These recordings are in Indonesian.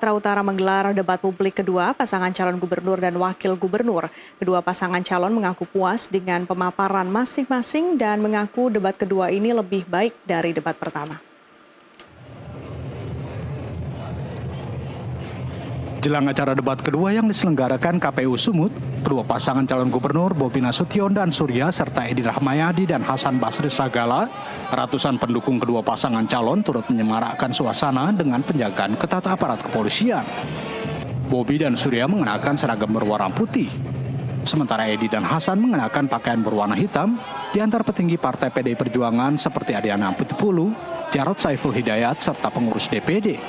Sumatera Utara menggelar debat publik kedua pasangan calon gubernur dan wakil gubernur. Kedua pasangan calon mengaku puas dengan pemaparan masing-masing dan mengaku debat kedua ini lebih baik dari debat pertama. Jelang acara debat kedua yang diselenggarakan KPU Sumut, kedua pasangan calon gubernur Bobi Nasution dan Surya serta Edi Rahmayadi dan Hasan Basri Sagala, ratusan pendukung kedua pasangan calon turut menyemarakkan suasana dengan penjagaan ketat aparat kepolisian. Bobi dan Surya mengenakan seragam berwarna putih, sementara Edi dan Hasan mengenakan pakaian berwarna hitam. Di antara petinggi Partai PDI Perjuangan seperti Adiana Pitupulu, Jarod Saiful Hidayat serta pengurus DPD.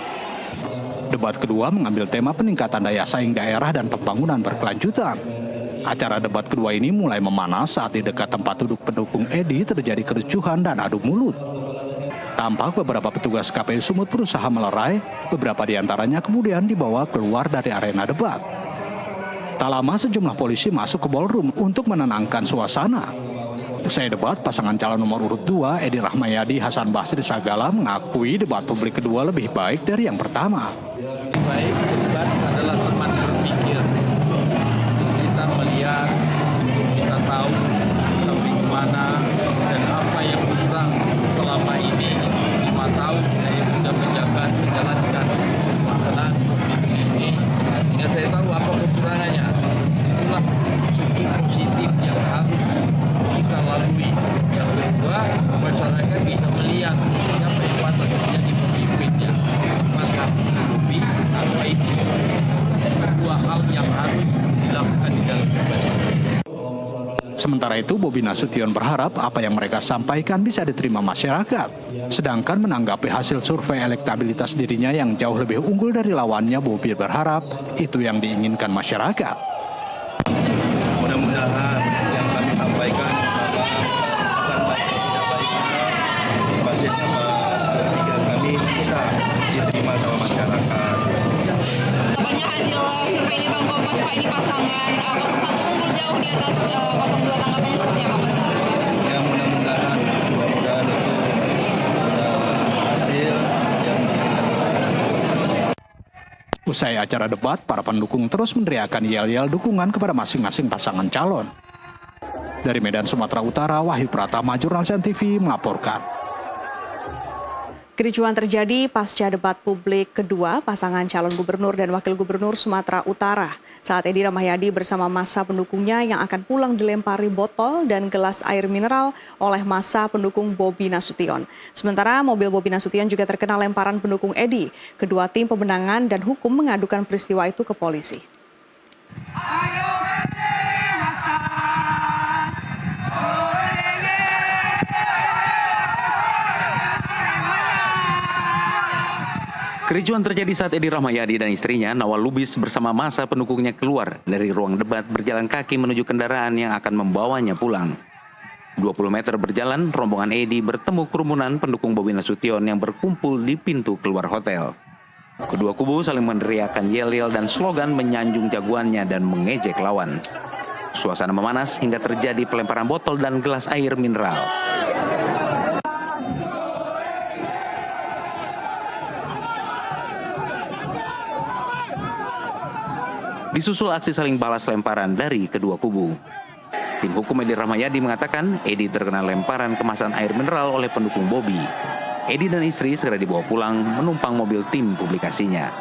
Debat kedua mengambil tema peningkatan daya saing daerah dan pembangunan berkelanjutan. Acara debat kedua ini mulai memanas saat di dekat tempat duduk pendukung Edi terjadi kericuhan dan adu mulut. Tampak beberapa petugas KPU Sumut berusaha melerai, beberapa di antaranya kemudian dibawa keluar dari arena debat. Tak lama sejumlah polisi masuk ke ballroom untuk menenangkan suasana. Usai debat, pasangan calon nomor urut 2, Edi Rahmayadi Hasan Basri Sagala mengakui debat publik kedua lebih baik dari yang pertama. Baik, debat adalah teman berpikir. Kita melihat, kita tahu sampai kemana dan apa yang kurang selama ini 5 tahun saya sudah menjalankan pelaksanaan provinsi ini. Sehingga saya tahu apa kekurangannya. Itulah segi positif yang harus kita lalui. Yang kedua, masyarakat bisa melihat siapa yang patut menjadi pemimpinnya. Maka Bobi atau itu kedua hal yang harus dilakukan di dalam debat. Sementara itu, Bobi Nasution berharap apa yang mereka sampaikan bisa diterima masyarakat. Sedangkan menanggapi hasil survei elektabilitas dirinya yang jauh lebih unggul dari lawannya, Bobi berharap itu yang diinginkan masyarakat. Mudah-mudahan yang kami sampaikan akan baik atau tidak baiknya basisnya pikiran kami bisa diterima sama masyarakat. Banyak hasil survei di Kompas Pak, ini pasangan 01 unggul jauh di atas 02, tanggapannya seperti apa Pak? Ya mudah-mudahan itu ada hasil yang Usai acara debat, para pendukung terus meneriakan yel-yel dukungan kepada masing-masing pasangan calon. Dari Medan, Sumatera Utara, Wahyu Pratama, Jurnalis TV melaporkan. Kericuhan terjadi pasca debat publik kedua pasangan calon gubernur dan wakil gubernur Sumatera Utara. Saat Edi Rahmayadi bersama massa pendukungnya yang akan pulang dilempari botol dan gelas air mineral oleh massa pendukung Bobi Nasution. Sementara mobil Bobi Nasution juga terkena lemparan pendukung Edi. Kedua tim pemenangan dan hukum mengadukan peristiwa itu ke polisi. Kericuhan terjadi saat Edi Rahmayadi dan istrinya Nawal Lubis bersama massa pendukungnya keluar dari ruang debat berjalan kaki menuju kendaraan yang akan membawanya pulang. 20 meter berjalan, rombongan Edi bertemu kerumunan pendukung Bobi Nasution yang berkumpul di pintu keluar hotel. Kedua kubu saling meneriakkan yel-yel dan slogan menyanjung jagoannya dan mengejek lawan. Suasana memanas hingga terjadi pelemparan botol dan gelas air mineral. Disusul aksi saling balas lemparan dari kedua kubu. Tim hukum Edi Rahmayadi mengatakan Edi terkena lemparan kemasan air mineral oleh pendukung Bobi. Edi dan istri segera dibawa pulang menumpang mobil tim publikasinya.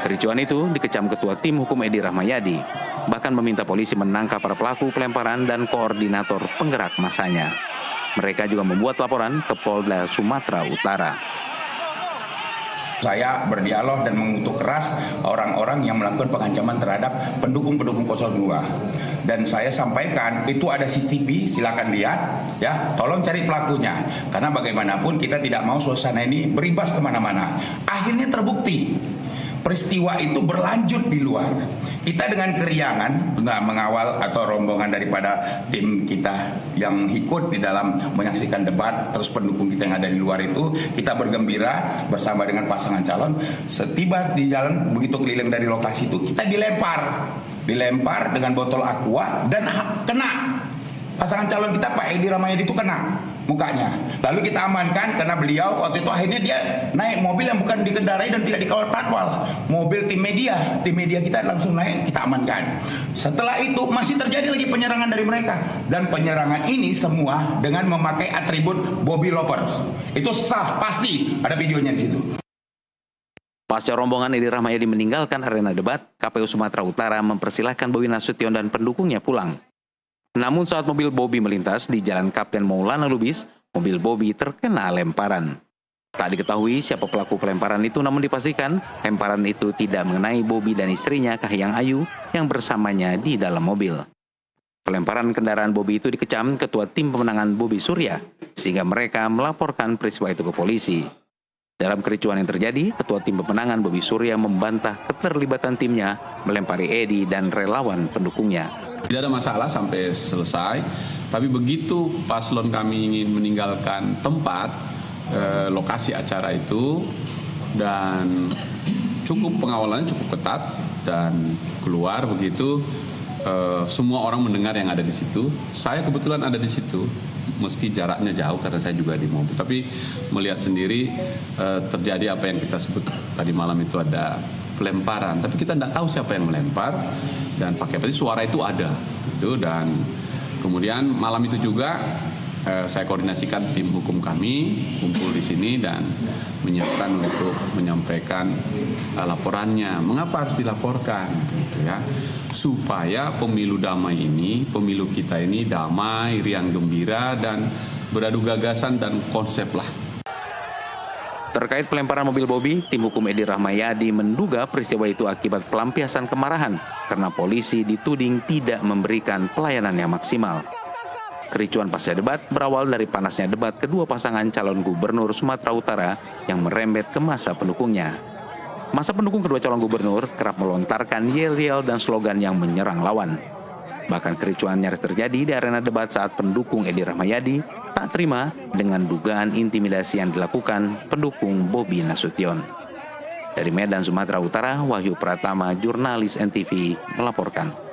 Kericuhan itu dikecam ketua tim hukum Edi Rahmayadi, bahkan meminta polisi menangkap para pelaku pelemparan dan koordinator penggerak massanya. Mereka juga membuat laporan ke Polda Sumatera Utara. Saya berdialog dan mengutuk keras orang-orang yang melakukan pengancaman terhadap pendukung-pendukung 02. Dan saya sampaikan itu ada CCTV, silakan lihat ya, tolong cari pelakunya. Karena bagaimanapun kita tidak mau suasana ini berimbas kemana-mana. Akhirnya terbukti peristiwa itu berlanjut di luar. Kita dengan keriangan mengawal atau rombongan daripada tim kita yang ikut di dalam menyaksikan debat, terus pendukung kita yang ada di luar itu, kita bergembira bersama dengan pasangan calon. Setiba di jalan begitu keliling dari lokasi itu, kita dilempar dengan botol aqua dan kena pasangan calon kita Pak Edi Rahmayadi itu kena. mukanya. Lalu kita amankan karena beliau waktu itu akhirnya dia naik mobil yang bukan dikendarai dan tidak dikawal patwal. Mobil tim media kita langsung naik, kita amankan. Setelah itu masih terjadi lagi penyerangan dari mereka, dan penyerangan ini semua dengan memakai atribut Bobby Lovers. Itu sah, pasti ada videonya di situ. Pasca rombongan Edi Rahmayadi meninggalkan arena debat, KPU Sumatera Utara mempersilahkan Bobi Nasution dan pendukungnya pulang. Namun saat mobil Bobi melintas di Jalan Kapten Maulana Lubis, mobil Bobi terkena lemparan. Tak diketahui siapa pelaku pelemparan itu, namun dipastikan lemparan itu tidak mengenai Bobi dan istrinya Kahiyang Ayu yang bersamanya di dalam mobil. Pelemparan kendaraan Bobi itu dikecam Ketua Tim Pemenangan Bobi Surya, sehingga mereka melaporkan peristiwa itu ke polisi. Dalam kericuan yang terjadi, Ketua Tim Pemenangan Bobi Surya membantah keterlibatan timnya melempari Edi dan relawan pendukungnya. Tidak ada masalah sampai selesai, tapi begitu paslon kami ingin meninggalkan tempat, lokasi acara itu, dan pengawalannya cukup ketat, dan keluar begitu, semua orang mendengar yang ada di situ. Saya kebetulan ada di situ, meski jaraknya jauh karena saya juga di mobil. Tapi melihat sendiri terjadi apa yang kita sebut tadi malam itu, ada pelemparan. Tapi kita tidak tahu siapa yang melempar dan pakai apa. Suara itu ada, gitu. Dan kemudian malam itu juga saya koordinasikan tim hukum kami kumpul di sini dan menyiapkan untuk menyampaikan laporannya. Mengapa harus dilaporkan, gitu ya? Supaya pemilu damai ini, pemilu kita ini damai, riang gembira, dan beradu gagasan dan konsep lah. Terkait pelemparan mobil Bobi, tim hukum Edi Rahmayadi menduga peristiwa itu akibat pelampiasan kemarahan karena polisi dituding tidak memberikan pelayanan yang maksimal. Kericuan pasca debat berawal dari panasnya debat kedua pasangan calon gubernur Sumatera Utara yang merembet ke masa pendukungnya. Masa pendukung kedua calon gubernur kerap melontarkan yel-yel dan slogan yang menyerang lawan. Bahkan kericuan nyaris terjadi di arena debat saat pendukung Edi Rahmayadi tak terima dengan dugaan intimidasi yang dilakukan pendukung Bobi Nasution. Dari Medan, Sumatera Utara, Wahyu Pratama, jurnalis NTV, melaporkan.